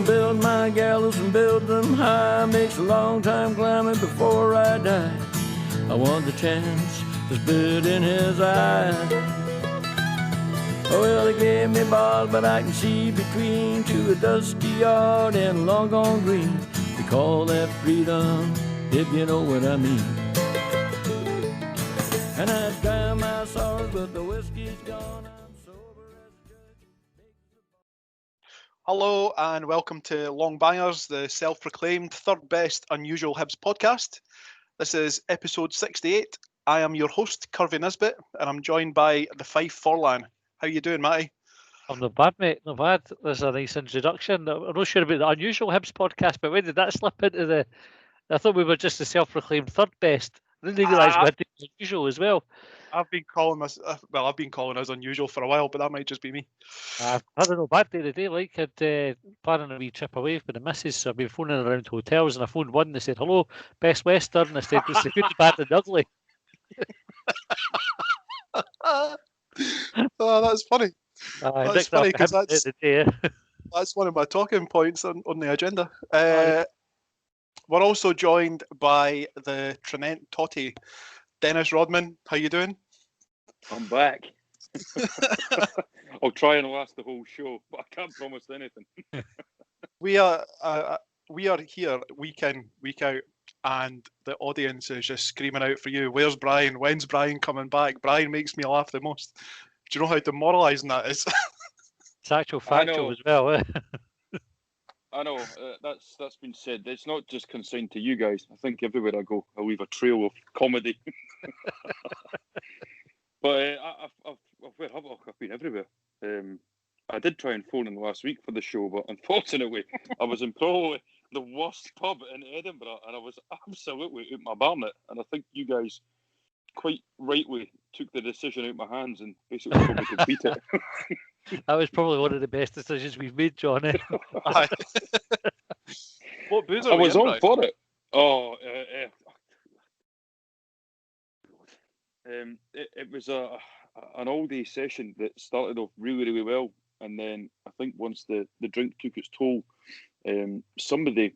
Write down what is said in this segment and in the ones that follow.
build my gallows and build them high. Makes a long time climbing before I die. I want the chance to spit in his eye. Oh, well, they gave me bars, but I can see between to a dusty yard and long gone green. We call that freedom, if you know what I mean. And I dry my sorrows, but the whiskey's gone. I'm sober as a judge. Hello and welcome to Longbangers, the self-proclaimed third best unusual Hibs podcast. This is episode 68. I am your host, Curvy Nisbet, and I'm joined by the Fife Forlan. How you doing, Matty? I'm not bad, mate. Not bad. There's a nice introduction. I'm not sure about the unusual Hibs podcast, but when did that slip into the... I thought we were just the self-proclaimed third best. I didn't realise we had the unusual as well. I've been calling us unusual for a while, but that might just be me. I had a no bad day today. Like, I'd planning a wee trip away with the missus, so I've been phoning around hotels, and I phoned one, and they said, hello, Best Western. I said, it's the good, bad and ugly. Oh, that's funny. That's funny because that's one of my talking points on the agenda. We're also joined by the Trinent Totty, Dennis Rodman. How you doing? I'm back. I'll try and last the whole show, but I can't promise anything. We are here week in, week out, and the audience is just screaming out for you. Where's Brian? When's Brian coming back? Brian makes me laugh the most. Do you know how demoralising that is? It's actual factual as well. Eh? I know, that's been said. It's not just consigned to you guys. I think everywhere I go, I leave a trail of comedy. But I've been everywhere. I did try and phone in last week for the show, but unfortunately, I was in probably the worst pub in Edinburgh, and I was absolutely out my barnet. And I think you guys quite rightly took the decision out of my hands and basically told me to beat it. That was probably one of the best decisions we've made, Johnny. What booze I was on for it. Oh, it was an all-day session that started off really, really well, and then I think once the drink took its toll, somebody,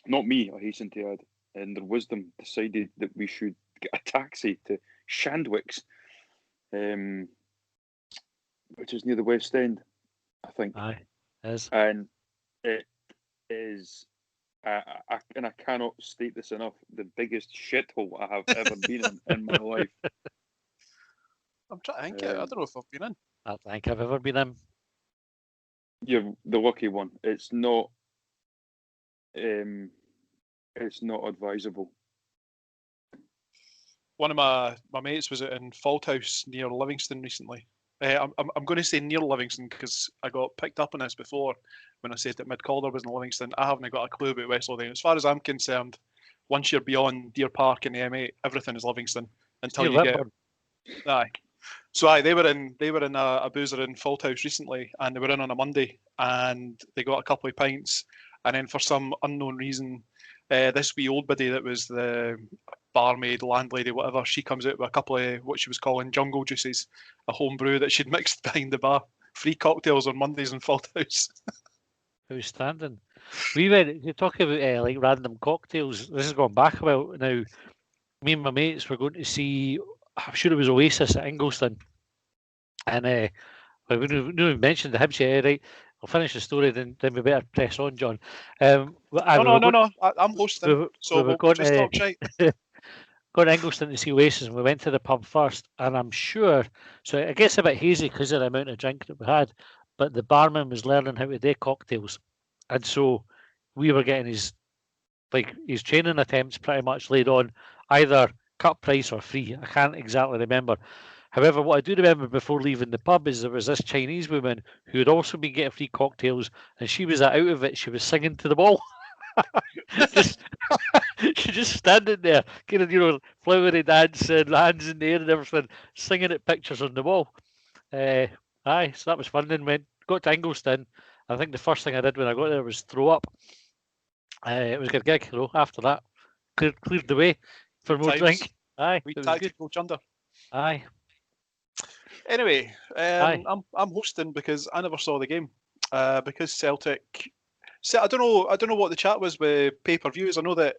not me, I hasten to add, in their wisdom, decided that we should get a taxi to Shandwick's, which is near the West End, I think. Aye, it is. And it is, and I cannot state this enough, the biggest shithole I have ever been in my life. I'm trying to think. I don't know if I've been in. I don't think I've ever been in. You're the lucky one. It's not advisable. One of my mates was in Fulton near Livingston recently. I'm going to say near Livingston because I got picked up on this before when I said that Mid-Calder was in Livingston. I haven't got a clue about West Lothian. As far as I'm concerned, once you're beyond Deer Park and the M8, everything is Livingston until you get. Aye. So they were in a boozer in Fulthouse recently, and they were in on a Monday, and they got a couple of pints, and then for some unknown reason, this wee old biddy that was the barmaid, landlady, whatever, she comes out with a couple of what she was calling jungle juices, a home brew that she'd mixed behind the bar. Free cocktails on Mondays in Fulthouse. Outstanding. We went, you're talking about like random cocktails. This has gone back a while now. Me and my mates were going to see, I'm sure it was Oasis at Ingliston. And we mentioned the Hibs, yeah, right? I'll finish the story, then we better press on, John. No. I'm hosting, we'll just talk shite. Got to Ingliston to see Oasis, and we went to the pub first, and I'm sure, so it gets a bit hazy because of the amount of drink that we had, but the barman was learning how to do cocktails, and so we were getting his training attempts pretty much laid on, either cut price or free. I can't exactly remember. However, what I do remember before leaving the pub is there was this Chinese woman who had also been getting free cocktails, and she was out of it. She was singing to the wall. She just standing there, kind of, flowery dancing, hands in the air and everything, singing at pictures on the wall. So that was fun. Then got to Ingliston. I think the first thing I did when I got there was throw up. It was a good gig, though. After that, cleared the way for more drink. Aye, we tactical chunder. Aye. Anyway, I'm hosting because I never saw the game because Celtic So I don't know what the chat was with pay-per-views. I know that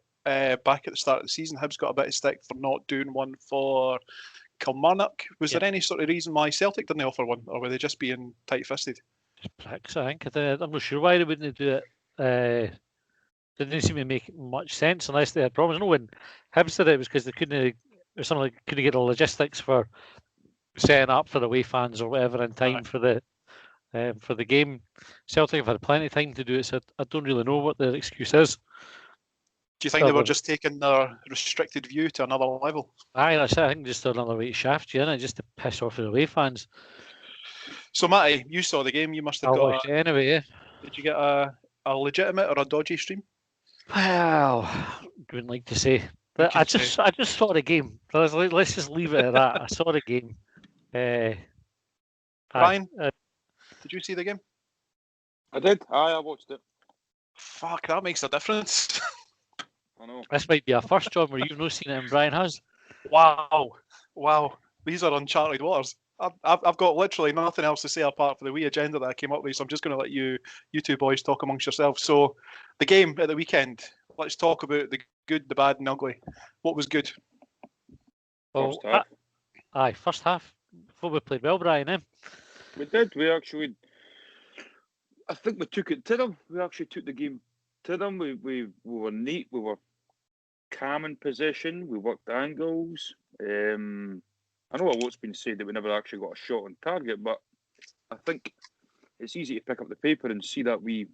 back at the start of the season, Hibs got a bit of stick for not doing one for Kilmarnock. Was there any sort of reason why Celtic didn't offer one, or were they just being tight-fisted? Just pricks, I think. I'm not sure why they wouldn't do it. Didn't seem to make much sense unless they had problems. No, when Hibs did it, it was because they couldn't, or something like, couldn't get the logistics for setting up for away fans or whatever in time for the game. Celtic have had plenty of time to do it, so I don't really know what their excuse is. Do you think they were just taking their restricted view to another level? Aye, that's it. I think just another way to shaft you, innit? Just to piss off the away fans. So, Matty, you saw the game. You must have I'll got. watch it anyway. Yeah. Did you get a legitimate or a dodgy stream? Well, wouldn't like to say. But I just saw the game. Let's just leave it at that. I saw the game. Brian, did you see the game? I did. I watched it. Fuck, that makes a difference. I know. This might be our first job where you've not seen it and Brian has. Wow. These are uncharted waters. I've got literally nothing else to say apart from the wee agenda that I came up with, so I'm just going to let you two boys talk amongst yourselves. So, the game at the weekend. Let's talk about the good, the bad, and ugly. What was good? First half. First half. Thought we played well, Brian. We did. We actually. I think we took it to them. We actually took the game to them. We were neat. We were calm in possession. We worked angles. I know a lot's been said that we never actually got a shot on target, but I think it's easy to pick up the paper and see that wee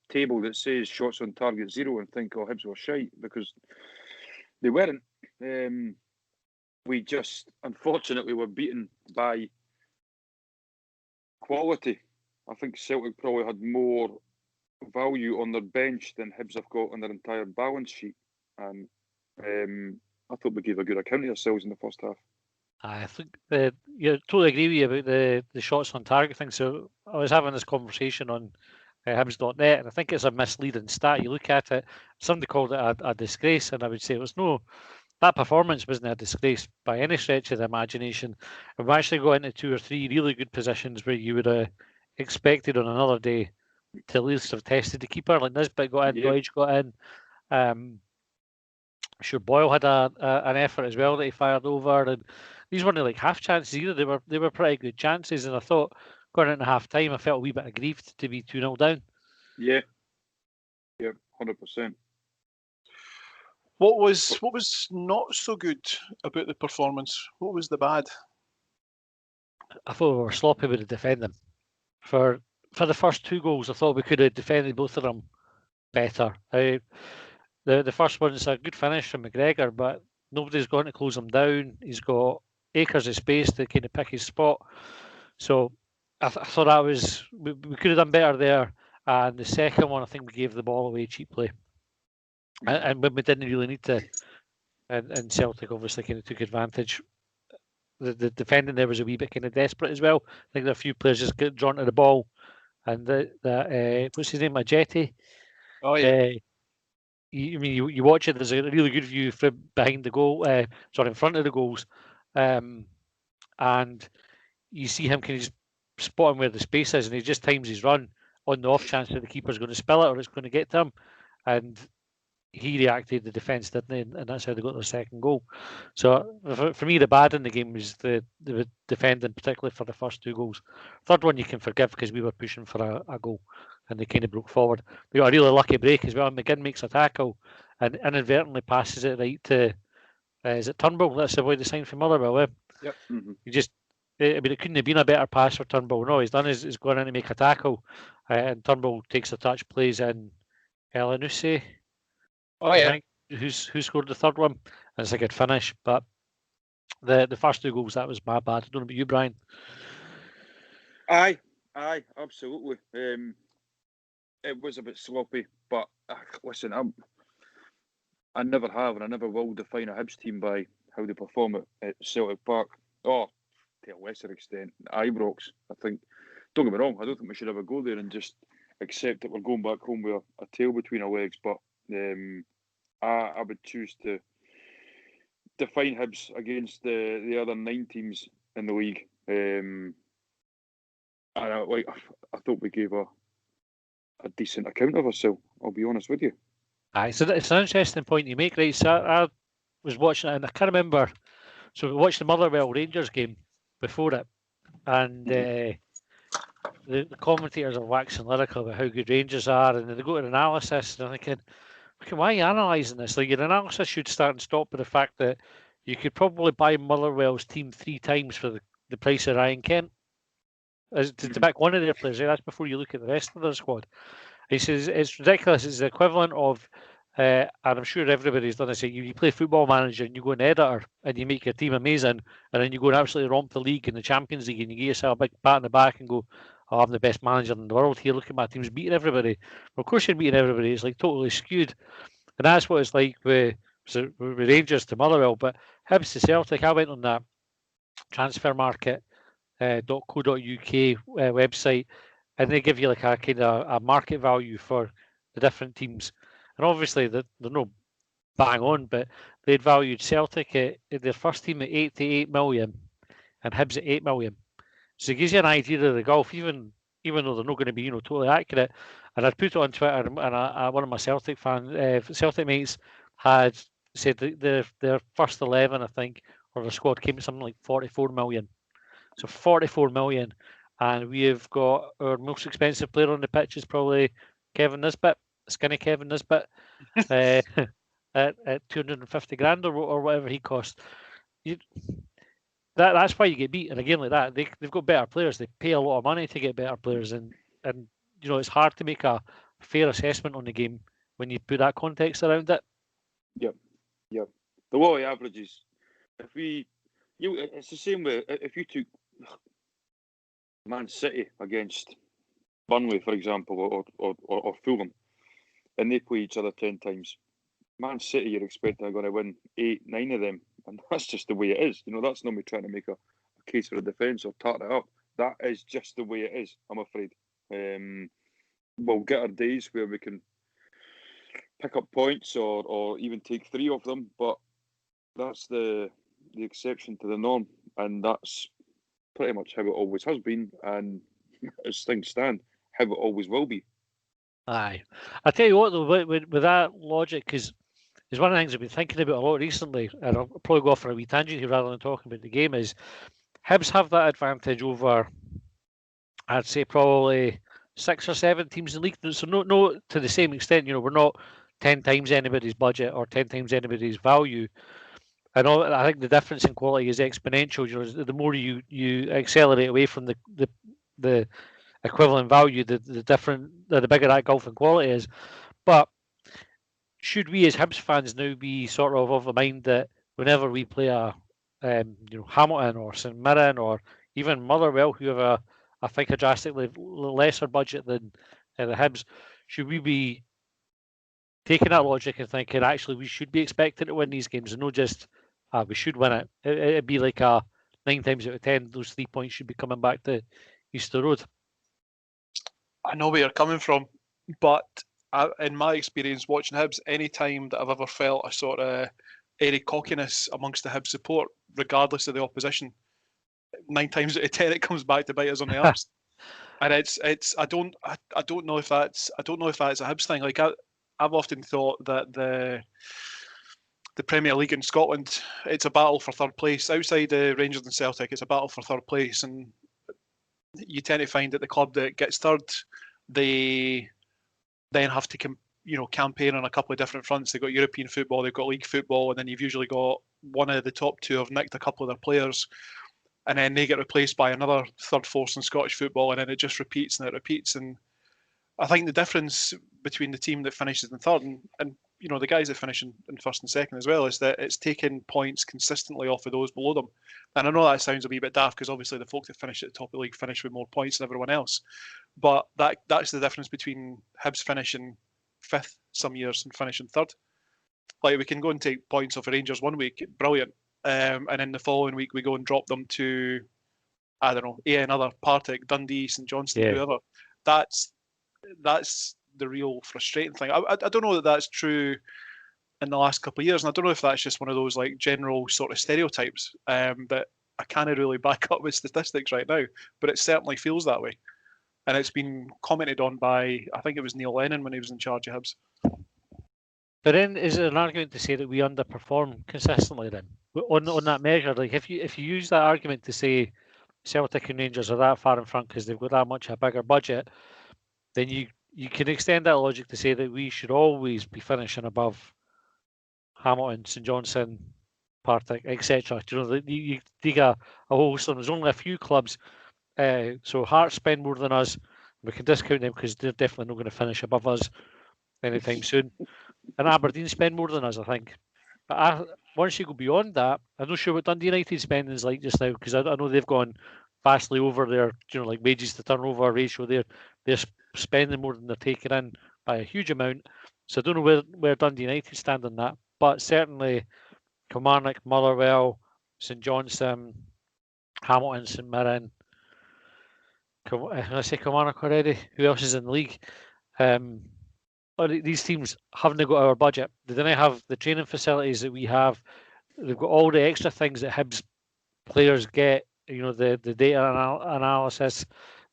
table that says shots on target 0 and think, oh, Hibs were shite, because they weren't. We just, unfortunately, were beaten by quality. I think Celtic probably had more value on their bench than Hibs have got on their entire balance sheet. And I thought we gave a good account of ourselves in the first half. I think totally agree with you about the shots on target thing. So I was having this conversation on Hibs.net, and I think it's a misleading stat. You look at it, somebody called it a disgrace, and I would say it was no. That performance wasn't a disgrace by any stretch of the imagination. And we actually got into 2 or 3 really good positions where you would have expected on another day to at least have tested the keeper. Like Nisbet got in, Deutsch got in. I'm sure Boyle had an effort as well that he fired over, and these weren't like half chances either. They were pretty good chances, and I thought going into half time, I felt a wee bit aggrieved to be 2-0 down. Yeah, 100%. What was not so good about the performance? What was the bad? I thought we were sloppy with the defending. For the first 2 goals, I thought we could have defended both of them better. The first one's a good finish from McGregor, but nobody's going to close him down. He's got acres of space to kind of pick his spot. So I thought that was we could have done better there. And the second one, I think we gave the ball away cheaply. And when we didn't really need to, and Celtic obviously kind of took advantage. The defending there was a wee bit kind of desperate as well. I think there are a few players just get drawn to the ball, and what's his name, Ajeti? Oh yeah. You watch it. There's a really good view from behind the goal, in front of the goals, and you see him kind of just spotting where the space is, and he just times his run on the off chance that the keeper's going to spill it or it's going to get to him, and he reacted, the defence didn't, and that's how they got their second goal. So for me, the bad in the game was the defending, particularly for the first 2 goals. Third one you can forgive because we were pushing for a goal and they kind of broke forward. We got a really lucky break as well. McGinn makes a tackle and inadvertently passes it right to, is it Turnbull? That's the boy they signed from Motherwell. Yep. Mm-hmm. It couldn't have been a better pass for Turnbull. No, he's done is going in to make a tackle, and Turnbull takes a touch, plays in Elanusi. Oh yeah. I think, who scored the third one? And it's a good finish, but the first 2 goals, that was my bad. I don't know about you, Brian. Aye, absolutely. It was a bit sloppy, but listen, I never have and I never will define a Hibs team by how they perform at Celtic Park. Oh, to a lesser extent, Ibrox. I think, don't get me wrong, I don't think we should ever go there and just accept that we're going back home with a tail between our legs, but I would choose to define Hibs against the other 9 teams in the league. And I thought we gave a decent account of ourselves. I'll be honest with you. Aye, so it's an interesting point you make, right? So I was watching it, and I can't remember. So we watched the Motherwell Rangers game before it, and the commentators are waxing lyrical about how good Rangers are, and they go to analysis, and I'm thinking, okay, why are you analysing this? Like, your analysis should start and stop with the fact that you could probably buy Motherwell's team 3 times for the price of Ryan Kent. To back one of their players, that's before you look at the rest of their squad. He says it's ridiculous. It's the equivalent of, and I'm sure everybody's done this. You play Football Manager and you go an editor and you make your team amazing, and then you go and absolutely romp the league in the Champions League, and you give yourself a big pat on the back and go, "Oh, I'm the best manager in the world here. Look at my team's beating everybody." Well, of course, you're beating everybody. It's like totally skewed, and that's what it's like with Rangers to Motherwell. But Hibs to Celtic, I went on that transfer market. .co.uk website, and they give you like a kind of a market value for the different teams, and obviously they're no bang on, but they'd valued Celtic at their first team at 88 million and Hibs at 8 million. So it gives you an idea of the gulf, even though they're not going to be totally accurate. And I'd put it on Twitter, and one of my Celtic Celtic mates had said that their first 11, I think, or the squad came to something like 44 million. So 44 million, and we have got our most expensive player on the pitch is probably Kevin Nisbet, skinny Kevin Nisbet, at 250 grand or whatever he cost. That's why you get beat. And again, like that, they've got better players. They pay a lot of money to get better players, and it's hard to make a fair assessment on the game when you put that context around it. Yep. The law of averages. It's the same way. If you took Man City against Burnley, for example, or Fulham, and they play each other 10 times, Man City, you're expecting they're going to win 8, 9 of them, and that's just the way it is. That's not me trying to make a case for a defence or tart it up. That is just the way it is, I'm afraid. We'll get our days where we can pick up points or even take 3 of them, but that's the exception to the norm, and that's pretty much how it always has been, and as things stand, how it always will be. Aye, I tell you what though, with that logic, because it's one of the things I've been thinking about a lot recently, and I'll probably go off for a wee tangent here rather than talking about the game, is Hibs have that advantage over, I'd say, probably 6 or 7 teams in the league. So no to the same extent, we're not 10 times anybody's budget or 10 times anybody's value. And I think the difference in quality is exponential. The more you accelerate away from the equivalent value, the bigger that gulf in quality is. But should we as Hibs fans now be sort of the mind that whenever we play a Hamilton or St Mirren or even Motherwell, who have I think a drastically lesser budget than the Hibs, should we be taking that logic and thinking actually we should be expected to win these games and not just we should win it? It'd be like a 9 times out of 10 those 3 points should be coming back to Easter Road. I know where you're coming from, but in my experience watching Hibs, any time that I've ever felt a sort of airy cockiness amongst the Hibs support, regardless of the opposition, 9 times out of 10 it comes back to bite us on the arse. And it's I don't know if that's a Hibs thing. Like I've often thought that the Premier League in Scotland, it's a battle for third place. Outside the Rangers and Celtic, it's a battle for third place, and you tend to find that the club that gets third, they then have to campaign on a couple of different fronts. They've got European football, they've got league football, and then you've usually got one of the top 2 have nicked a couple of their players, and then they get replaced by another third force in Scottish football, and then it just repeats and it repeats. And I think the difference between the team that finishes in third and the guys that finish in first and second as well is that it's taking points consistently off of those below them. And I know that sounds a wee bit daft because obviously the folk that finish at the top of the league finish with more points than everyone else. But that's the difference between Hibs finishing 5th some years and finishing 3rd. Like, we can go and take points off of Rangers one week, brilliant. And then the following week we go and drop them to, I don't know, another Partick, Dundee, St Johnstone, whoever. That's the real frustrating thing. I don't know that that's true in the last couple of years, and I don't know if that's just one of those like general sort of stereotypes that I can't really back up with statistics right now, but it certainly feels that way. and it's been commented on by, I think it was Neil Lennon when he was in charge of Hibs. But then, is it an argument to say that we underperform consistently then on that measure? Like, if you use that argument to say Celtic and Rangers are that far in front because they've got that much a bigger budget, then you can extend that logic to say that we should always be finishing above Hamilton, St Johnstone, Partick, etc. You know, you take a whole. So there's only a few clubs. So Hearts spend more than us. We can discount them because they're definitely not going to finish above us anytime soon. And Aberdeen spend more than us, I think. But once you go beyond that, I'm not sure what Dundee United spending is like just now, because I know they've gone vastly over their, like wages to turnover ratio. They're spending more than they're taking in by a huge amount. So I don't know where Dundee United stand on that, but certainly Kilmarnock, Motherwell, St Johnstone, Hamilton, St Mirren. I say Kilmarnock already. Who else is in the league? These teams haven't got our budget. They don't have the training facilities that we have. They've got all the extra things that Hibs players get. The data analysis,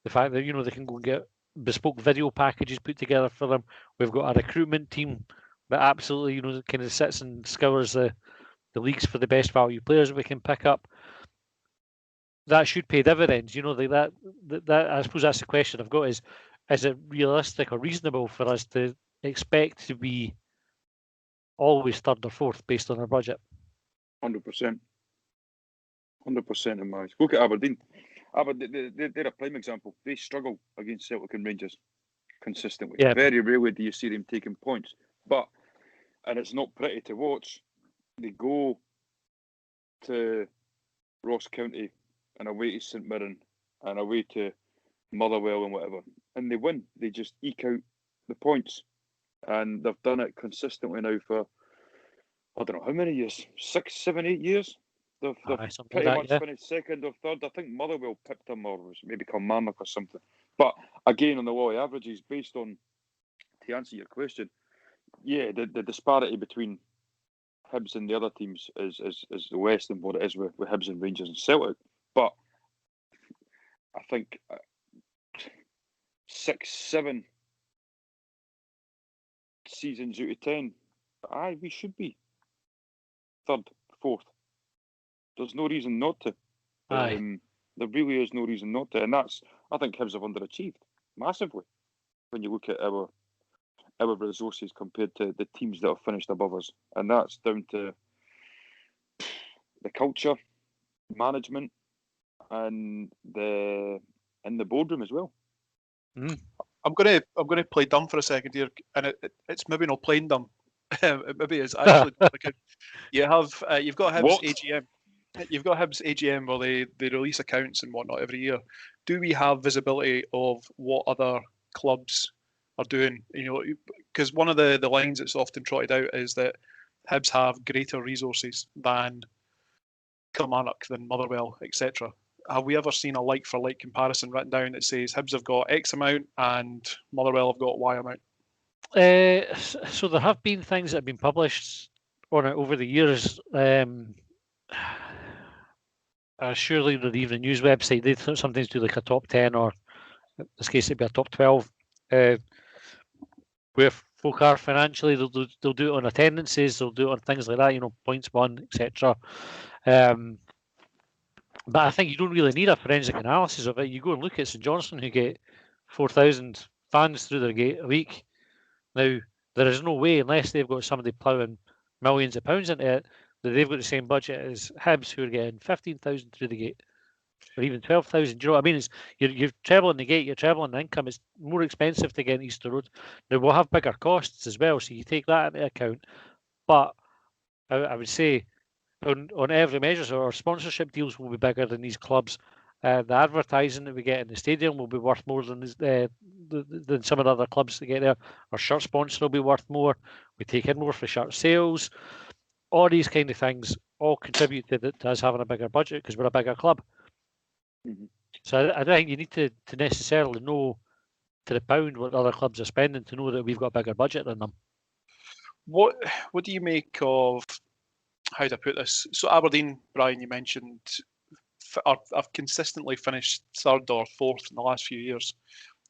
the fact that they can go and get bespoke video packages put together for them. We've got a recruitment team that absolutely kind of sits and scours the leagues for the best value players we can pick up. That should pay dividends. That I suppose that's the question I've got is it realistic or reasonable for us to expect to be always third or fourth based on our budget? 100%. 100% in my eyes. Look at Aberdeen. They're a prime example. They struggle against Celtic and Rangers consistently. Yeah. Very rarely do you see them taking points. And it's not pretty to watch. They go to Ross County and away to St Mirren and away to Motherwell and whatever, and they win. They just eke out the points, and they've done it consistently now for I don't know how many years, 6, 7, 8 years. They've pretty much finished second or third. I think Motherwell picked them, or was maybe Kilmarnock or something. But again, on the law of averages, based on, to answer your question, yeah, the disparity between Hibs and the other teams is less than what it is with Hibs and Rangers and Celtic. But I think 6, 7 seasons out of 10, we should be third, fourth. There's no reason not to. There really is no reason not to, and I think Hibs have underachieved massively when you look at our resources compared to the teams that have finished above us, and that's down to the culture, management, and the boardroom as well. I'm gonna play dumb for a second here, and it's maybe not playing dumb. It maybe is actually because you've got Hibs AGM. You've got Hibs AGM where they release accounts and whatnot every year. Do we have visibility of what other clubs are doing? Because one of the lines that's often trotted out is that Hibs have greater resources than Kilmarnock, than Motherwell, etc. Have we ever seen a like-for-like comparison written down that says Hibs have got X amount and Motherwell have got Y amount? So there have been things that have been published on it over the years. Surely the Evening News website, they sometimes do like a top 10, or in this case it'd be a top 12. Where folk are financially, they'll do it on attendances, they'll do it on things like that, points won, etc. But I think you don't really need a forensic analysis of it. You go and look at St Johnstone, who get 4,000 fans through their gate a week. Now, there is no way, unless they've got somebody ploughing millions of pounds into it, that they've got the same budget as Hibs, who are getting 15,000 through the gate, or even 12,000. Do you know what I mean? You're travelling the gate, you're travelling the income. It's more expensive to get Easter Road. Now, we'll have bigger costs as well, so you take that into account. But I would say, on every measure, so our sponsorship deals will be bigger than these clubs. The advertising that we get in the stadium will be worth more than some of the other clubs that get there. Our shirt sponsor will be worth more. We take in more for shirt sales. All these kind of things all contribute to us having a bigger budget because we're a bigger club. Mm-hmm. So I don't think you need to necessarily know to the pound what other clubs are spending to know that we've got a bigger budget than them. What do you make of, how do I put this? So Aberdeen, Brian, you mentioned, have consistently finished third or fourth in the last few years.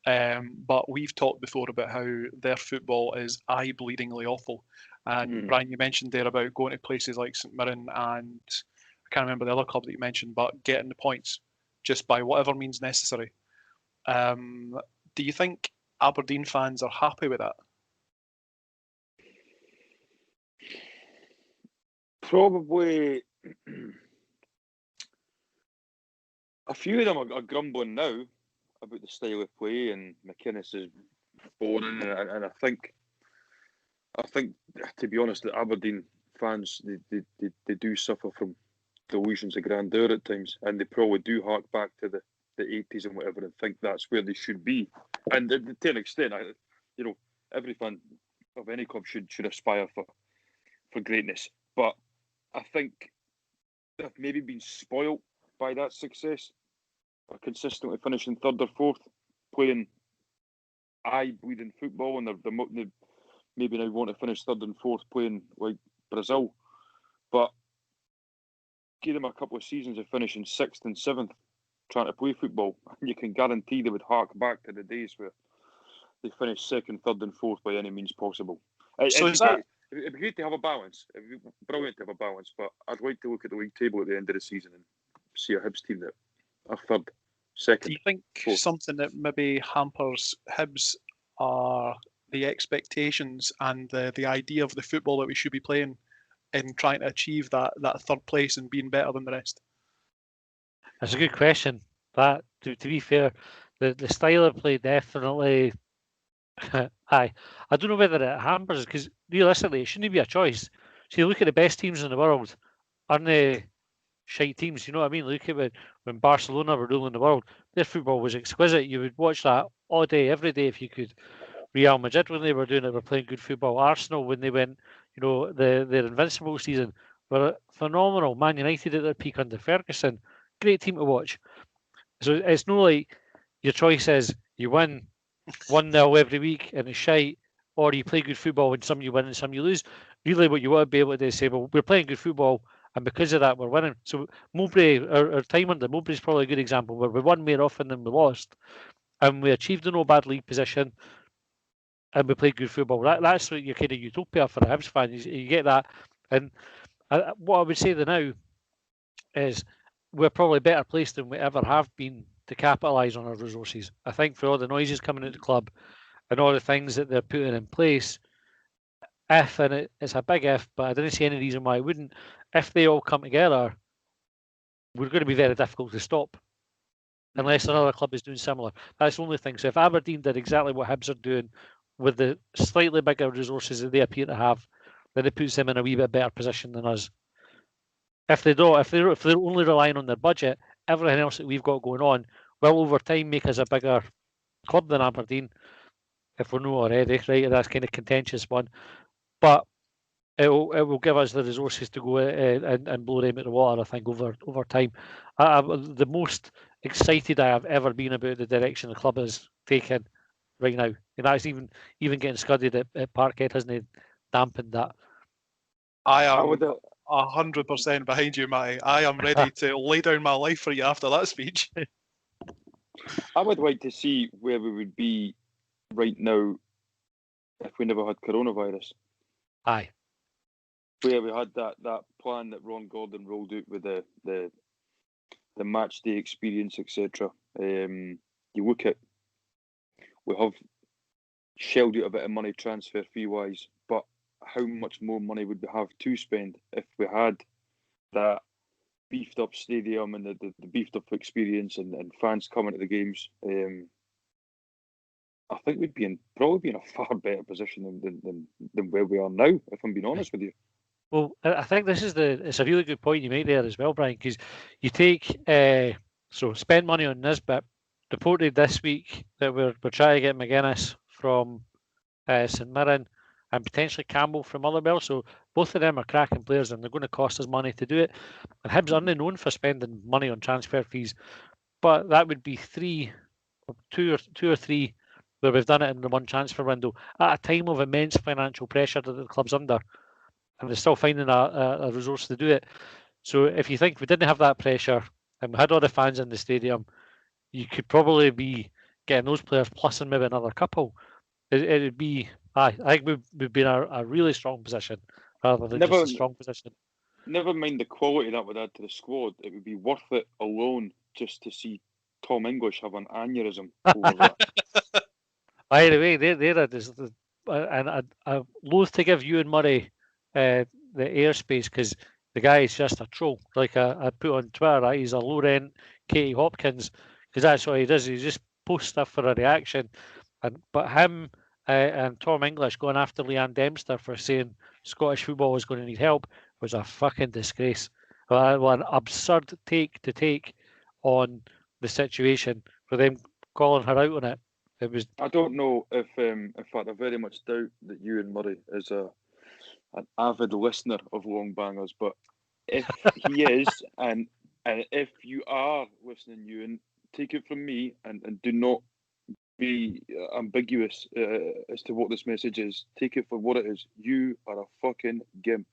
But we've talked before about how their football is eye-bleedingly awful. And Brian, you mentioned there about going to places like St Mirren, and I can't remember the other club that you mentioned, but getting the points just by whatever means necessary. Do you think Aberdeen fans are happy with that? Probably a few of them are grumbling now about the style of play, and McInnes is boring, and I think to be honest, the Aberdeen fans they do suffer from delusions of grandeur at times, and they probably do hark back to the 80s and whatever, and think that's where they should be. And to an extent, every fan of any club should aspire for greatness. But I think they've maybe been spoilt by that success, or consistently finishing third or fourth, playing eye-bleeding football, and they maybe now want to finish third and fourth playing like Brazil. But give them a couple of seasons of finishing sixth and seventh trying to play football, and you can guarantee they would hark back to the days where they finished second, third and fourth by any means possible. It'd be great to have a balance. It'd be brilliant to have a balance, but I'd like to look at the league table at the end of the season and see a Hibs team that are third, second. Do you think fourth. Something that maybe hampers Hibs are the expectations and the idea of the football that we should be playing in trying to achieve that third place and being better than the rest? That's a good question. That, to be fair, the style of play definitely. Aye, I don't know whether it hampers, because realistically it shouldn't be a choice. So you look at the best teams in the world, aren't they shite teams? You know what I mean? Look at when Barcelona were ruling the world, their football was exquisite. You would watch that all day, every day if you could. Real Madrid, when they were doing it, were playing good football. Arsenal, when they went, their invincible season, were phenomenal. Man United at their peak under Ferguson, great team to watch. So it's not like your choice is you win 1-0 every week and it's shite, or you play good football and some you win and some you lose. Really what you want to be able to do is say, well, we're playing good football and because of that we're winning. So Mowbray, our time under Mowbray is probably a good example, where we won more often than we lost, and we achieved a no bad league position and we played good football. That's what your kind of utopia for a Hibs fan. You get that. And what I would say now is we're probably better placed than we ever have been to capitalise on our resources. I think for all the noises coming at the club and all the things that they're putting in place, and it's a big if, but I didn't see any reason why it wouldn't, if they all come together, we're going to be very difficult to stop unless another club is doing similar. That's the only thing. So if Aberdeen did exactly what Hibs are doing with the slightly bigger resources that they appear to have, then it puts them in a wee bit better position than us. If they don't, if they're only relying on their budget, everything else that we've got going on will over time make us a bigger club than Aberdeen, if we're not already, right? That's kind of contentious one, but it will give us the resources to go and blow them out the water, I think, over time. The most excited I have ever been about the direction the club is taken right now, and that's even getting scudded at Parkhead hasn't dampened that. I am 100% behind you, Matty. I am ready to lay down my life for you after that speech. I would like to see where we would be right now if we never had coronavirus. Aye. Where we had that plan that Ron Gordon rolled out with the match day experience, etc. You look at, we have shelled out a bit of money transfer fee wise, but how much more money would we have to spend if we had that beefed up stadium and the beefed up experience and fans coming to the games? I think we'd probably be in a far better position than where we are now, if I'm being honest with you. Well, I think it's a really good point you make there as well, Brian, because you take spend money on Nisbet. Reported this week that we're trying to get McGuinness from St Mirren and potentially Campbell from Motherwell. So both of them are cracking players and they're going to cost us money to do it. And Hibs aren't known for spending money on transfer fees, but that would be two or three where we've done it in the one transfer window at a time of immense financial pressure that the club's under, and they're still finding a resource to do it. So if you think we didn't have that pressure and we had all the fans in the stadium, you could probably be getting those players plus and maybe another couple, it would be. I think we'd be in a really strong position rather than just a strong position. Never mind the quality that would add to the squad. It would be worth it alone just to see Tom English have an aneurysm over that. By the way, and I'm loath to give Ewan Murray the airspace because the guy is just a troll. Like I put on Twitter, right? He's a low rent Katie Hopkins because that's what he does. He just posts stuff for a reaction. But him and Tom English going after Leanne Dempster for saying Scottish football was going to need help was a fucking disgrace. Well, an absurd take to take on the situation for them calling her out on it. It was. I don't know if, in fact, I very much doubt that Ewan Murray is an avid listener of Longbangers, but if he is, and if you are listening, Ewan, take it from me and do not be ambiguous as to what this message is. Take it for what it is. You are a fucking gimp.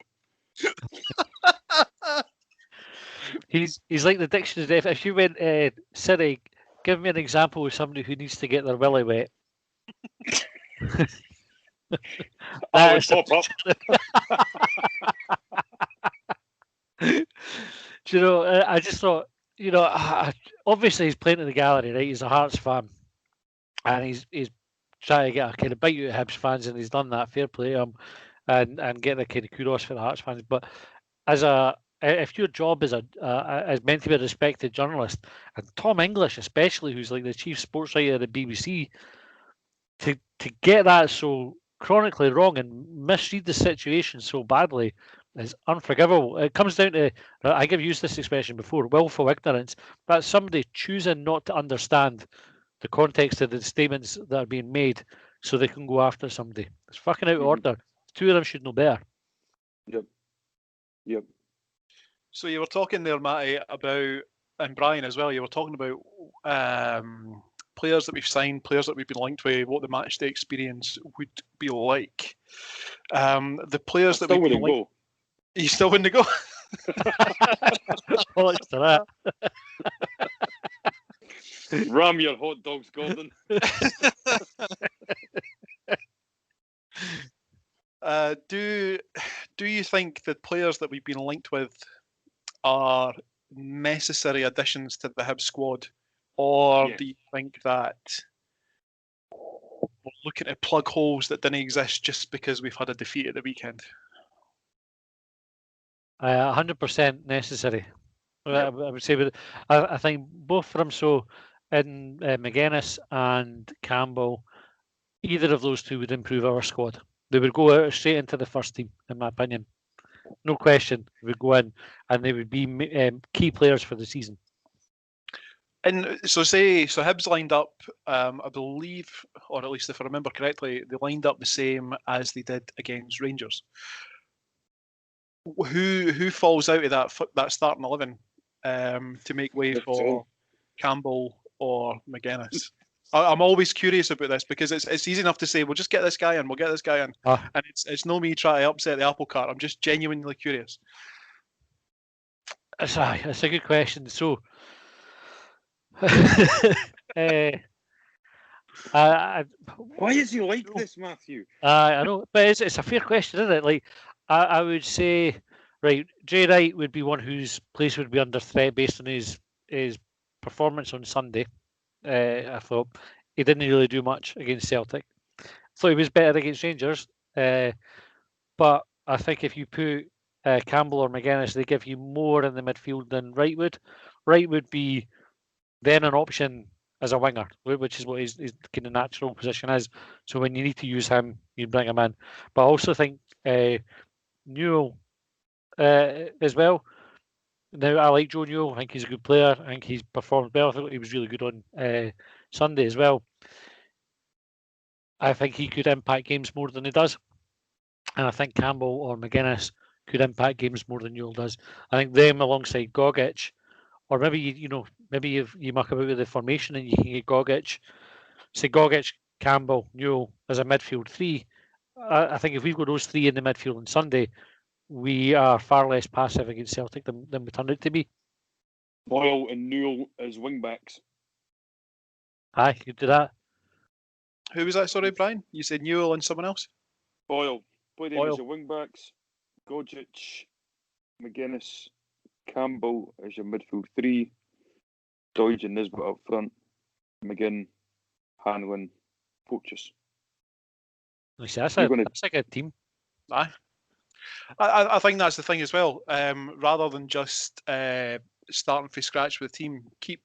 He's like the dictionary. If you went, Siri, give me an example of somebody who needs to get their willy wet. I would pop up. Do you know? I just thought, obviously he's playing in the gallery, right? He's a Hearts fan, and he's trying to get a kind of bite out of Hibs fans, and he's done that. Fair play to him, and get the kind of kudos for the Hearts fans. But if your job is meant to be a respected journalist, and Tom English especially, who's like the chief sports writer at the BBC, to get that so chronically wrong and misread the situation so badly is unforgivable. It comes down to, I have used this expression before, willful ignorance. That's somebody choosing not to understand the context of the statements that are being made so they can go after somebody. It's fucking out of order. The two of them should know better. Yep. So you were talking there, Matty, about, and Brian as well, you were talking about players that we've signed, players that we've been linked with, what the match day experience would be like. The players that we've been linked... You still wouldn't go? Bollocks to that. Ram your hot dogs, Gordon. Do you think the players that we've been linked with are necessary additions to the Hibs squad, or do you think that we're looking to plug holes that didn't exist just because we've had a defeat at the weekend? 100% necessary. I would say, but I think both of them. So, in McGuinness and Campbell, either of those two would improve our squad. They would go out straight into the first team, in my opinion. No question, they would go in, and they would be key players for the season. And so Hibs lined up, I believe, or at least if I remember correctly, they lined up the same as they did against Rangers. Who falls out of that starting 11 to make way for Campbell or McGuinness? I'm always curious about this because it's easy enough to say we'll just get this guy in, and it's no me trying to upset the apple cart. I'm just genuinely curious. That's a good question. So, why is he like this, Matthew? I know, but it's a fair question, isn't it? Like, I would say, right, Jay Wright would be one whose place would be under threat based on his performance on Sunday. I thought he didn't really do much against Celtic. I thought he was better against Rangers. But I think if you put Campbell or McGuinness, they give you more in the midfield than Wright would. Wright would be then an option as a winger, which is what his kind of natural position is. So when you need to use him, you bring him in. But I also think Newell as well. Now, I like Joe Newell. I think he's a good player. I think he's performed well. I thought he was really good on Sunday as well. I think he could impact games more than he does. And I think Campbell or McGuinness could impact games more than Newell does. I think them alongside Gogic, or maybe you muck about with the formation and you can get Gogic. Say Gogic, Campbell, Newell as a midfield three. I think if we've got those three in the midfield on Sunday, we are far less passive against Celtic than we turned out to be. Boyle and Newell as wing backs. Aye, you could do that. Who was that? Sorry, Brian. You said Newell and someone else. Boyle. Play them Boyle. as your wing backs. Gojic, McGuinness, Campbell as your midfield three. Doidge and Nisbet up front. McGinn, Hanlon, Poachers. That's You're a gonna- that's a good team. Aye. I think that's the thing as well. Rather than just starting from scratch with the team, keep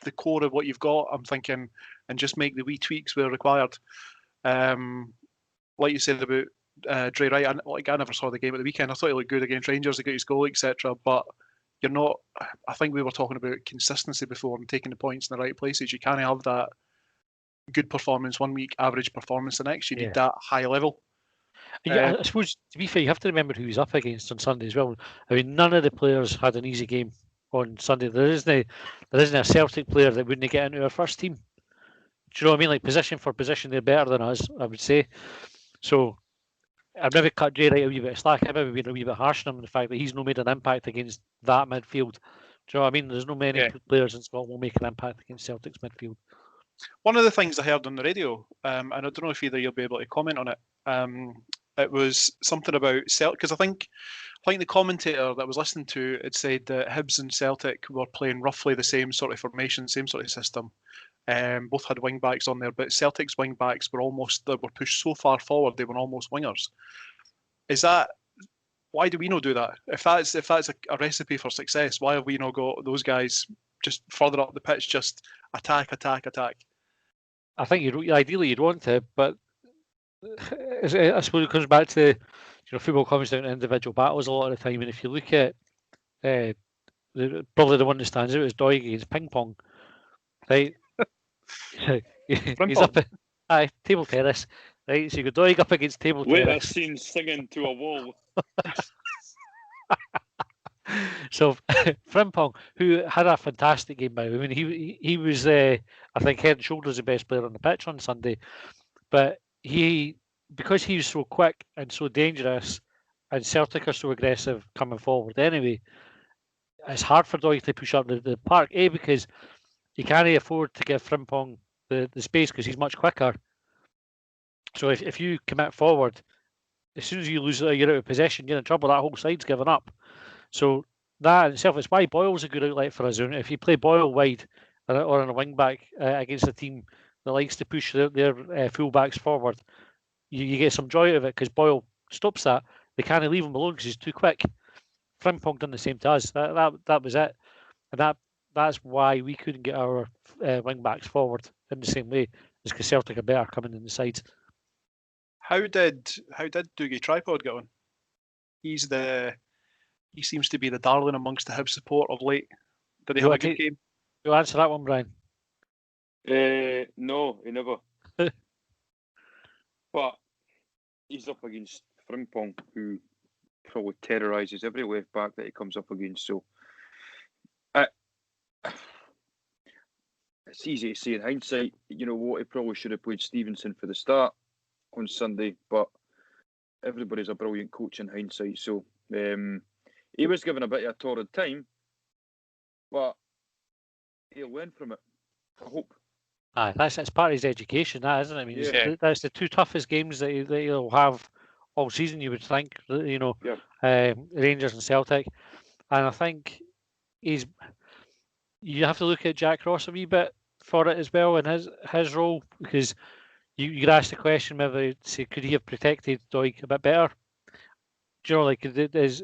the core of what you've got. I'm thinking, and just make the wee tweaks where required. Like you said about Dre Wright, I never saw the game at the weekend. I thought he looked good against Rangers. He got his goal, etc. But you're not. I think we were talking about consistency before and taking the points in the right places. You can't have that good performance one week, average performance the next. You need that high level. Yeah, I suppose, to be fair, you have to remember who he's up against on Sunday as well. I mean, none of the players had an easy game on Sunday. There isn't a Celtic player that wouldn't get into our first team. Do you know what I mean? Like, position for position, they're better than us, I would say. So I've never cut Jay Wright a wee bit of slack. I've never been a wee bit harsh on him, the fact that he's not made an impact against that midfield. Do you know what I mean? There's no many players in Scotland will make an impact against Celtic's midfield. One of the things I heard on the radio, and I don't know if either you'll be able to comment on it, it was something about Celtic, because I think the commentator that was listening to it said that Hibs and Celtic were playing roughly the same sort of formation, same sort of system. Both had wing backs on there, but Celtic's wing backs were pushed so far forward they were almost wingers. Is that, why do we not do that? If that's a recipe for success, why have we not got those guys just further up the pitch, just attack? I think ideally you'd want to, but I suppose it comes back to, football comes down to individual battles a lot of the time. And if you look at probably the one that stands out is Dougie against ping pong, right? He's up at table tennis, right? So you go Dougie up against table tennis. Wait, I've seen singing to a wall. So Frimpong, who had a fantastic game, by the way. I mean, he was, I think, head and shoulders the best player on the pitch on Sunday. But because he was so quick and so dangerous, and Celtic are so aggressive coming forward anyway, it's hard for Dougie to push up the park. Because he can't afford to give Frimpong the space because he's much quicker. So if you commit forward, as soon as you're out of possession, you're in trouble. That whole side's given up. So that in itself is why Boyle's a good outlet for us. If you play Boyle wide or on a wing back against a team that likes to push their full backs forward, you get some joy out of it because Boyle stops that. They can't leave him alone because he's too quick. Frimpong done the same to us. That was it, and that's why we couldn't get our wing backs forward in the same way. Is because Celtic are better coming in the sides. How did Dougie Tripod get on? He seems to be the darling amongst the Hibs support of late. Did he have a good game? You answer that one, Brian. No, he never. But he's up against Frimpong, who probably terrorises every left back that he comes up against. So it's easy to say in hindsight. You know what? He probably should have played Stevenson for the start on Sunday, but everybody's a brilliant coach in hindsight. So he was given a bit of a torrid time, but he'll learn from it, I hope. Aye, that's part of his education, that, isn't it? I mean, that's the two toughest games that he'll have all season, you would think, Rangers and Celtic. And I think you have to look at Jack Ross a wee bit for it as well in his role, because you could ask the question whether, say, could he have protected Doig a bit better? Do you know, like, is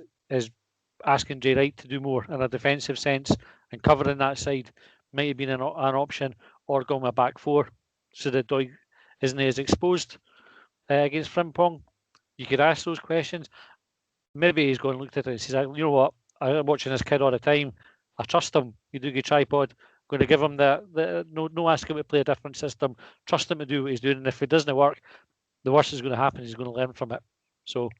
asking Jay Wright to do more in a defensive sense and covering that side might have been an option, or going a back four so that Doig isn't as exposed against Frimpong. You could ask those questions. Maybe he's going and looked at it and says, you know what, I'm watching this kid all the time. I trust him. You do get Tripod. I'm going to give him no ask him to play a different system. Trust him to do what he's doing. And if it doesn't work, the worst is going to happen. He's going to learn from it. So,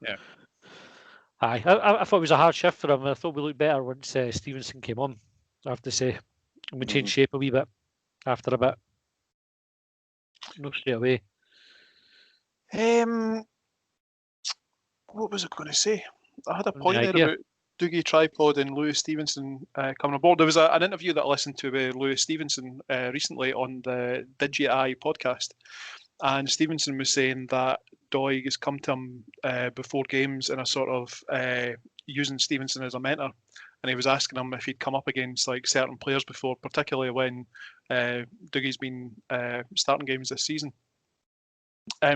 I thought it was a hard shift for him. I thought we looked better once Stevenson came on, I have to say. And we changed shape a wee bit after a bit. Not straight away. What was I going to say? I had a point there about Dougie Tripod and Lewis Stevenson coming aboard. There was an interview that I listened to with Lewis Stevenson recently on the Digi podcast, and Stevenson was saying that Doig has come to him before games in a sort of using Stevenson as a mentor, and he was asking him if he'd come up against like certain players before, particularly when Dougie's been starting games this season.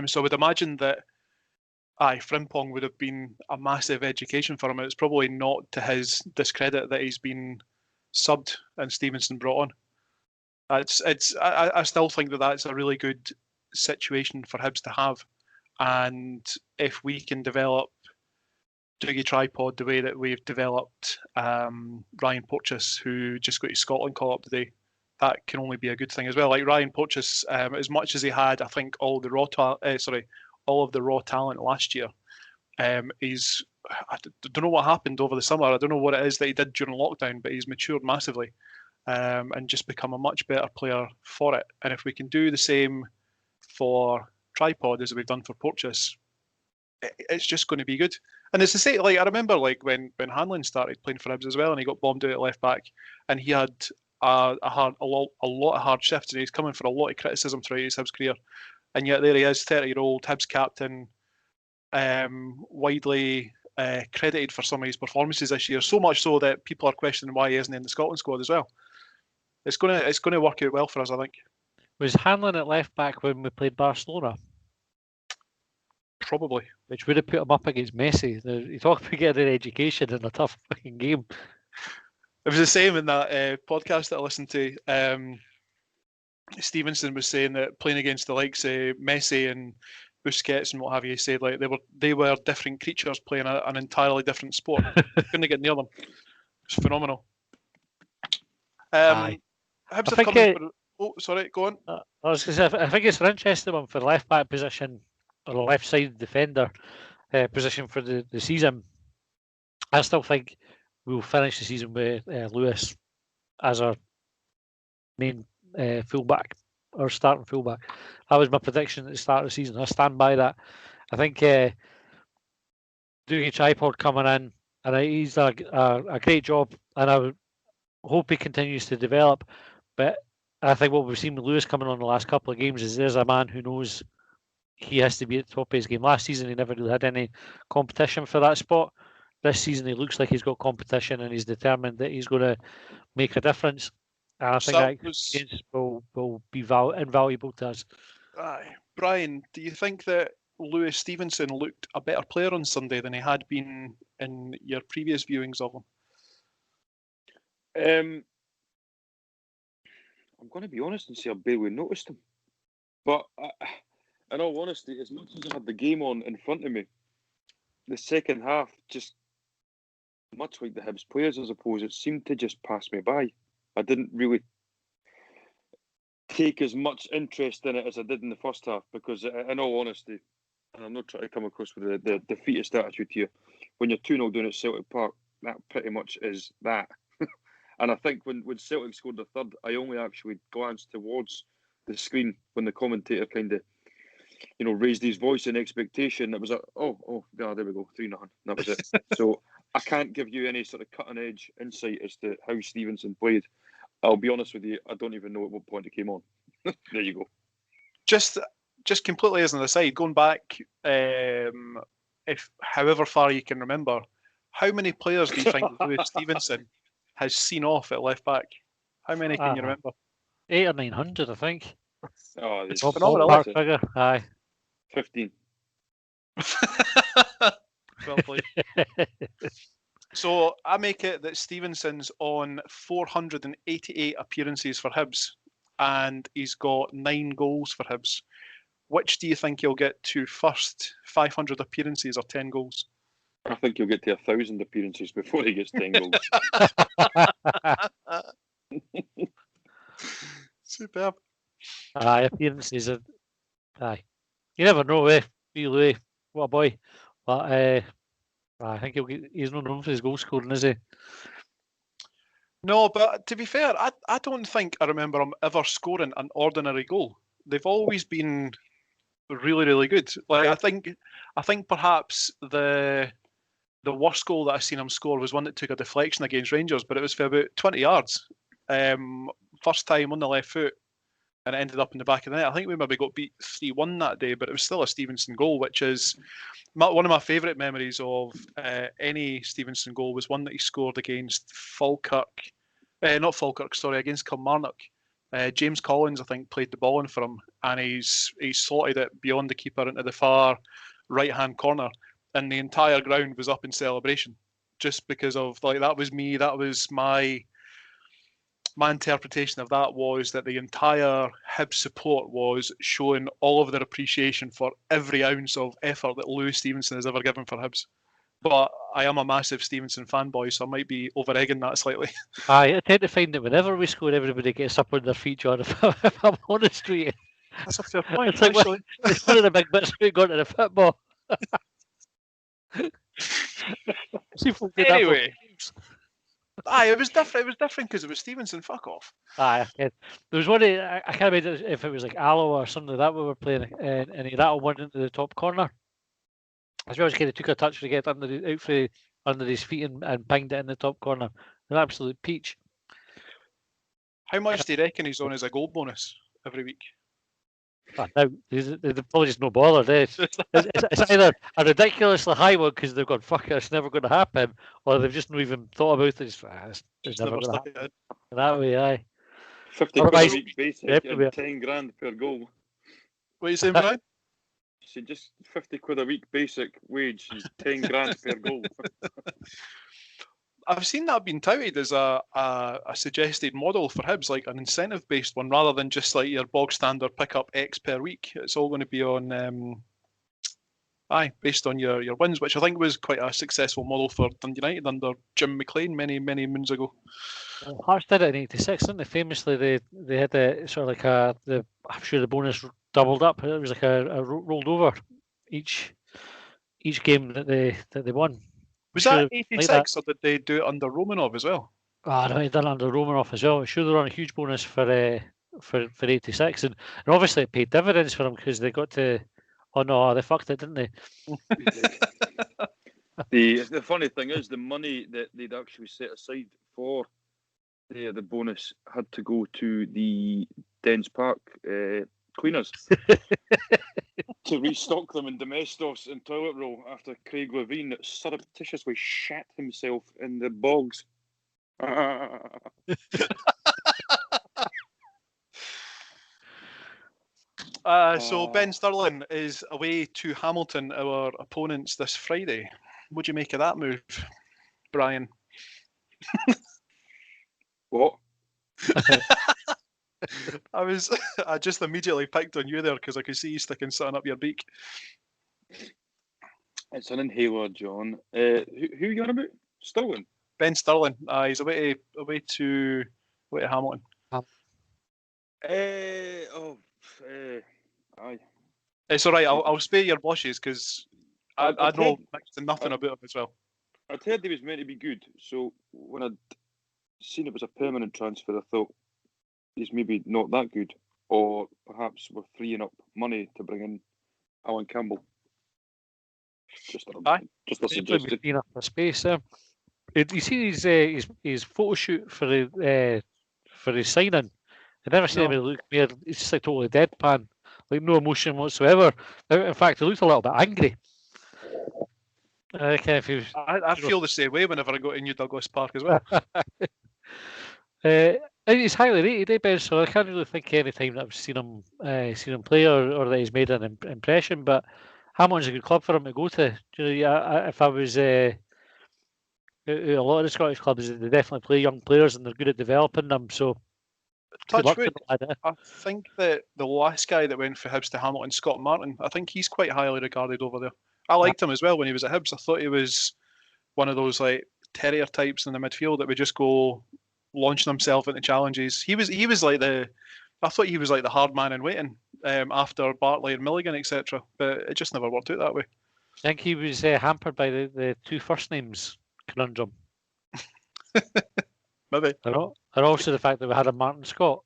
So I would imagine that Frimpong would have been a massive education for him. It's probably not to his discredit that he's been subbed and Stevenson brought on. I still think that that's a really good situation for Hibs to have, and if we can develop Dougie Tripod the way that we've developed Ryan Porteous, who just got his Scotland call up today, that can only be a good thing as well. Like Ryan Porteous, as much as he had, I think, all of the raw talent last year, I don't know what happened over the summer. I don't know what it is that he did during lockdown, but he's matured massively and just become a much better player for it. And if we can do the same for Tripod as we've done for Porteous, it's just going to be good. And it's the same. Like I remember, like when Hanlon started playing for Hibs as well, and he got bombed out at left back, and he had a lot of hard shifts, and he's coming for a lot of criticism throughout his Hibs career. And yet there he is, 30-year-old Hibs captain, widely credited for some of his performances this year. So much so that people are questioning why he isn't in the Scotland squad as well. It's gonna work out well for us, I think. Was Hanlon at left back when we played Barcelona? Probably. Which would have put him up against Messi. You talk about getting an education in a tough fucking game. It was the same in that podcast that I listened to. Stevenson was saying that playing against the likes of Messi and Busquets and what have you, said like they were different creatures playing an entirely different sport. Couldn't get near them. It's phenomenal. Aye. Hibs have come oh, sorry, go on. I was going to say, I think it's an interesting one for the left back position or the left side defender position for the season. I still think we'll finish the season with Lewis as our main fullback or starting fullback. That was my prediction at the start of the season. I stand by that. I think doing a Tripod coming in, and he's done a great job, and I hope he continues to develop. But I think what we've seen with Lewis coming on the last couple of games is there's a man who knows he has to be at the top of his game. Last season he never really had any competition for that spot. This season he looks like he's got competition and he's determined that he's going to make a difference. And I think that experience will be invaluable to us. Brian, do you think that Lewis Stevenson looked a better player on Sunday than he had been in your previous viewings of him? I'm going to be honest and say I barely noticed him. But in all honesty, as much as I had the game on in front of me, the second half, just much like the Hibs players, I suppose, it seemed to just pass me by. I didn't really take as much interest in it as I did in the first half because, in all honesty, and I'm not trying to come across with the defeatist attitude here, when you're 2-0 down at Celtic Park, that pretty much is that. And I think when Celtic scored the third, I only actually glanced towards the screen when the commentator kind of, raised his voice in expectation. It was like, oh, there we go, 3-0. That was it. So I can't give you any sort of cutting-edge insight as to how Stevenson played. I'll be honest with you, I don't even know at what point it came on. There you go. Just completely as an aside, going back, if however far you can remember, how many players do you think Lewis Stevenson has seen off at left back? How many can you remember? 800 or 900, I think. Oh, it's phenomenal. Figure. Aye. 15. Well played. So I make it that Stevenson's on 488 appearances for Hibs, and he's got 9 goals for Hibs. Which do you think he'll get to first? 500 appearances or 10 goals? I think he'll get to 1,000 appearances before he gets 10 goals. Superb. Aye, appearances. Aye. You never know, eh? Louis, what a boy. But I think he's not known for his goal scoring, is he? No, but to be fair, I don't think I remember him ever scoring an ordinary goal. They've always been really, really good. Like I think perhaps the the worst goal that I seen him score was one that took a deflection against Rangers, but it was for about 20 yards. First time on the left foot, and it ended up in the back of the net. I think we maybe got beat 3-1 that day, but it was still a Stevenson goal, which is one of my favourite memories of any Stevenson goal was one that he scored against against Kilmarnock. James Collins, I think, played the ball in for him, and he's slotted it beyond the keeper into the far right-hand corner, and the entire ground was up in celebration, just because of, like, that was me, that was my interpretation of that was that the entire Hibs support was showing all of their appreciation for every ounce of effort that Lewis Stevenson has ever given for Hibs. But I am a massive Stevenson fanboy, so I might be over-egging that slightly. I tend to find that whenever we score, everybody gets up on their feet, John, if I'm honest with you. That's a fair point, It's like actually. it's one of the big bits we got to the football. See if we can get that for- Anyway. Aye, it was different. It was different because it was Stevenson. Fuck off. Aye, there was one. I can't remember if it was like Aloe or something like that we were playing, and he rattled one into the top corner. As well as kind of took a touch to get under his feet and pinged it in the top corner. An absolute peach. How much do you reckon he's on as a goal bonus every week? Now, they're probably just no bother. It's either a ridiculously high one because they've gone, fuck it, it's never going to happen, or they've just not even thought about it. It's never going to happen. It. That way, aye. 50 quid a week basic and 10 grand per goal. What are you saying, Brian? So just 50 quid a week basic wage is 10 grand per goal. I've seen that being touted as a suggested model for Hibs, like an incentive-based one, rather than just like your bog standard pick up X per week. It's all going to be on, based on your wins, which I think was quite a successful model for Dundee United under Jim McLean many moons ago. Well, Hearts did it in '86, didn't they? Famously, they had the sort of like I'm sure the bonus doubled up. It was like a rolled over each game that they won. Was that 86, or did they do it under Romanov as well? Oh, no, they done it under Romanov as well. I'm sure they're on a huge bonus for 86, and obviously it paid dividends for them because they got to. Oh no, they fucked it, didn't they? The funny thing is, the money that they'd actually set aside for the bonus had to go to the Dens Park cleaners to restock them in domestos and toilet roll after Craig Levine surreptitiously shat himself in the bogs. So Ben Stirling is away to Hamilton, our opponents, this Friday. What do you make of that move, Brian? What? I just immediately picked on you there because I could see you sticking something up your beak. It's an inhaler, John. Who are you on about? Stirling? Ben Stirling. He's away to Hamilton. Aye. It's all right. I'll spare your blushes because I know next to nothing about him as well. I'd heard he was meant to be good, so when I'd seen it was a permanent transfer, I thought he's maybe not that good, or perhaps we're freeing up money to bring in Alan Campbell. Just a suggestion. Freeing up the space there. You see his photo shoot for his signing. I never seen him look weird. He's just like totally deadpan, like no emotion whatsoever. In fact, he looked a little bit angry. I feel the same way whenever I go to New Douglas Park as well. He's highly rated, Ben, so I can't really think any time that I've seen him play or that he's made an impression. But Hamilton's a good club for him to go to. You know, if I was a lot of the Scottish clubs, they definitely play young players and they're good at developing them. So touch wood. I think that the last guy that went for Hibs to Hamilton, Scott Martin, I think he's quite highly regarded over there. I liked him as well when he was at Hibs. I thought he was one of those like terrier types in the midfield that would just go launching himself into challenges. I thought he was like the hard man in waiting after Bartley and Milligan, etc. But it just never worked out that way. I think he was hampered by the two first names conundrum. Maybe. And also the fact that we had a Martin Scott.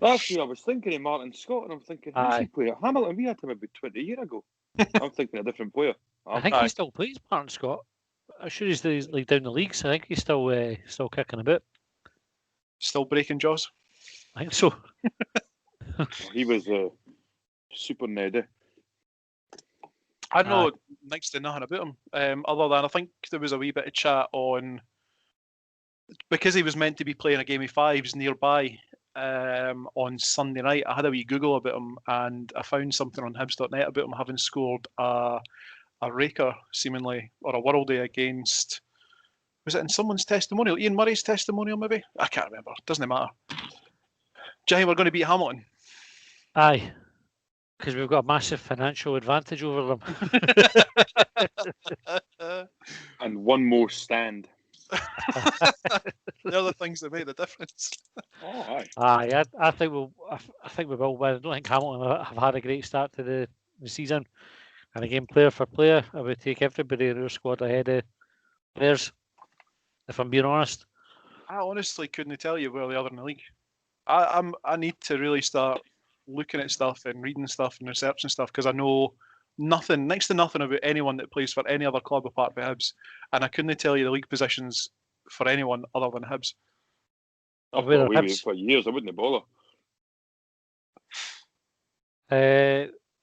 Actually, I was thinking of Martin Scott, and I'm thinking, who's he play at Hamilton? We had him about 20 years ago. I'm thinking a different player. I think he still plays Martin Scott. I'm sure he's like down the leagues. I think he's still kicking about. Still breaking jaws. I think so. He was super nerdy. I know next to nothing about him, other than I think there was a wee bit of chat on, because he was meant to be playing a game of fives nearby on Sunday night. I had a wee Google about him, and I found something on Hibs.net about him having scored a raker, seemingly, or a worldie against, was it in someone's testimonial? Ian Murray's testimonial, maybe? I can't remember. Doesn't matter. Do you think we're going to beat Hamilton? Aye, because we've got a massive financial advantage over them. And one more stand. They're the things that make the difference. Oh, aye. Aye, I think we will win. I don't think Hamilton have had a great start to the season. And again, player for player, I would take everybody in our squad ahead of theirs, if I'm being honest. I honestly couldn't tell you where they are in the league. I need to really start looking at stuff and reading stuff and researching stuff, because I know nothing, next to nothing, about anyone that plays for any other club apart from Hibs, and I couldn't tell you the league positions for anyone other than Hibs. I've Where got are away with Hibs? it for years. I wouldn't bother.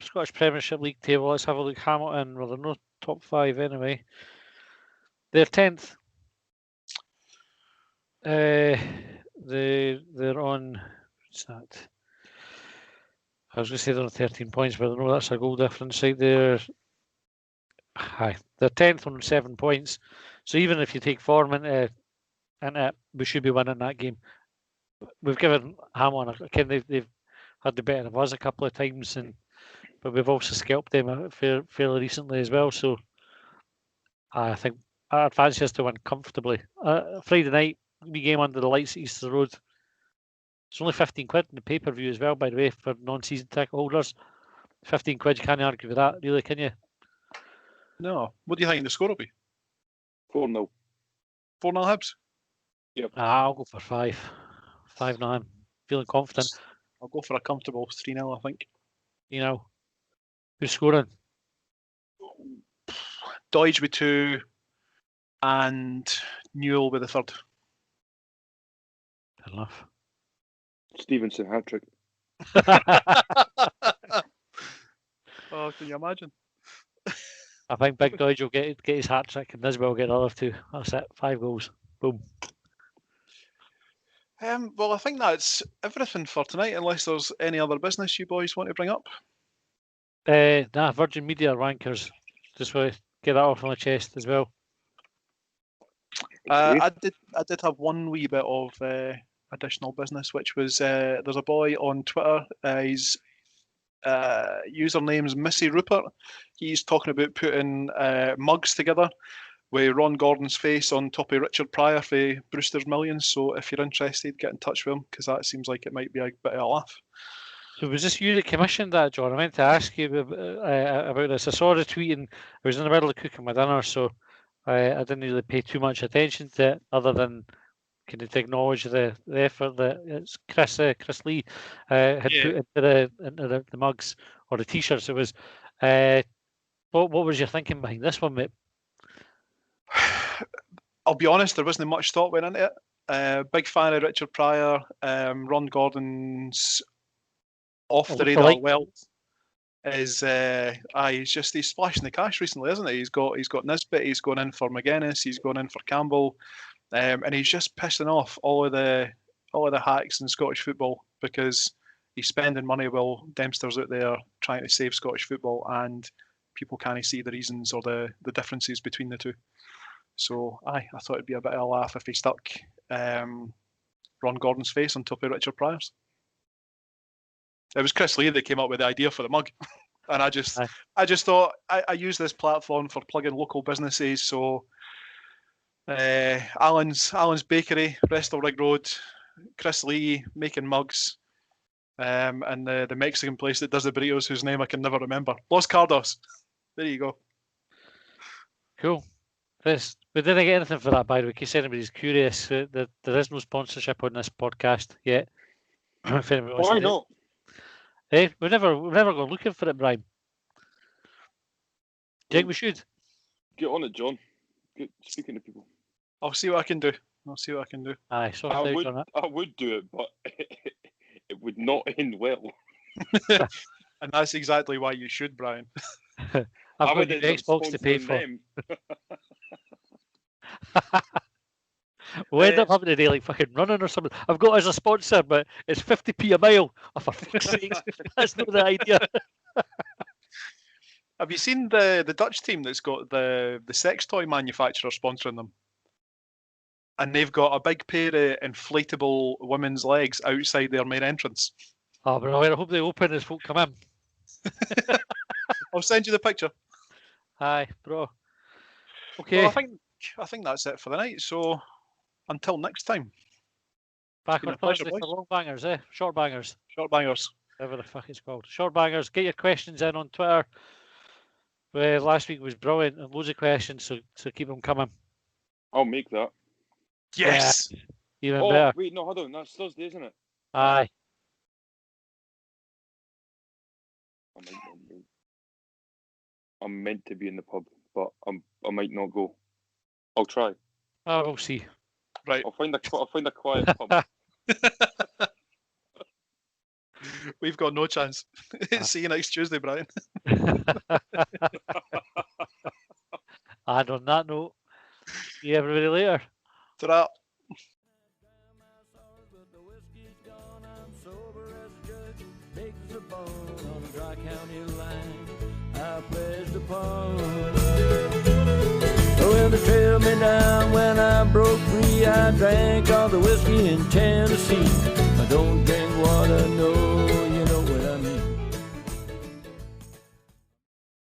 Scottish Premiership League table. Let's have a look. Hamilton, well, they're no top 5 anyway. They're 10th. They're on. What's that? I was going to say they're on 13 points, but I know that's a goal difference right there. Hi, they're 10th on 7 points. So even if you take form into it, we should be winning that game. We've given Hamilton they've had the better of us a couple of times, but we've also scalped them fairly recently as well. So I think I'd fancy us to win comfortably. Friday night, we game under the lights at Easter Road. It's only 15 quid in the pay-per-view as well, by the way, for non-season ticket holders. 15 quid, you can't argue with that, really, can you? No. What do you think the score will be? 4-0. 4-0 Hibs? I'll go for 5. 5-0. I'm feeling confident. I'll go for a comfortable 3-0, I think. You know, who's scoring? Doige with 2 and Newell with the 3rd. Fair enough. Stevenson hat-trick. Oh, can you imagine? I think Big Dodge will get his hat-trick and Nisbet will get the other 2. That's it. 5 goals. Boom. Well, I think that's everything for tonight, unless there's any other business you boys want to bring up. Virgin Media rankers. Just want to get that off my chest as well. I did have one wee bit of additional business, which was there's a boy on Twitter. His username's Missy Rupert. He's talking about putting mugs together with Ron Gordon's face on top of Richard Pryor for Brewster's Millions. So if you're interested, get in touch with him, because that seems like it might be a bit of a laugh. So was this you that commissioned that, John? I meant to ask you about this. I saw the tweet and I was in the middle of cooking my dinner, so I didn't really pay too much attention to it, other than kind of to acknowledge the effort that it's Chris Lee had put into the mugs or the t-shirts. It was. What was your thinking behind this one, mate? I'll be honest, there wasn't much thought went into it. Big fan of Richard Pryor. Ron Gordon's off the radar wealth is he's splashing the cash recently, isn't he? He's got Nisbet, he's gone in for McGuinness, he's gone in for Campbell, and he's just pissing off all of the hacks in Scottish football, because he's spending money while Dempster's out there trying to save Scottish football, and people can't see the reasons or the differences between the two. So I thought it'd be a bit of a laugh if he stuck Ron Gordon's face on top of Richard Pryor's. It was Chris Lee that came up with the idea for the mug, and I just thought I use this platform for plugging local businesses. So Alan's Bakery, Restal Rig Road, Chris Lee making mugs, and the Mexican place that does the burritos, whose name I can never remember, Los Cardos. There you go. Cool. We didn't get anything for that, by the way, in case anybody's curious. There is no sponsorship on this podcast yet. Why not? Hey, we've never gone looking for it, Brian. Do you think we should? Get on it, John. speaking to people. I'll see what I can do. I'll see what I can do. Aye, sort I out would, on it. I would do it, but it would not end well. And that's exactly why you should, Brian. I've I got would your end up Xbox to pay sponsoring for. them. We'll end up having to do like fucking running or something. I've got as a sponsor, but it's 50p a mile. Oh, for fuck's sake, that's not the idea. Have you seen the Dutch team that's got the sex toy manufacturer sponsoring them? And they've got a big pair of inflatable women's legs outside their main entrance. Oh, bro, I hope they open as folk come in. I'll send you the picture. Aye, bro. Okay, Well, I think that's it for the night. So until next time, back been on a pleasure, Thursday for boys. long bangers, eh? Short bangers, short bangers. whatever the fuck it's called. Short bangers. Get your questions in on Twitter. Last week was brilliant and loads of questions, so keep them coming. I'll make that. Yes. Even Oh, better. wait, no, hold on. That's Thursday, isn't it? Aye. I'm meant to be in the pub, but I might not go. I'll try. Oh, we'll see. Right. I'll find a quiet pub. We've got no chance. See you next Tuesday, Brian. And on that note, see everybody later. Ta-ra. On the dry county line, I pledged upon. Well, they trailed me down when I broke free. I drank all the whiskey in Tennessee. I don't drink water, no.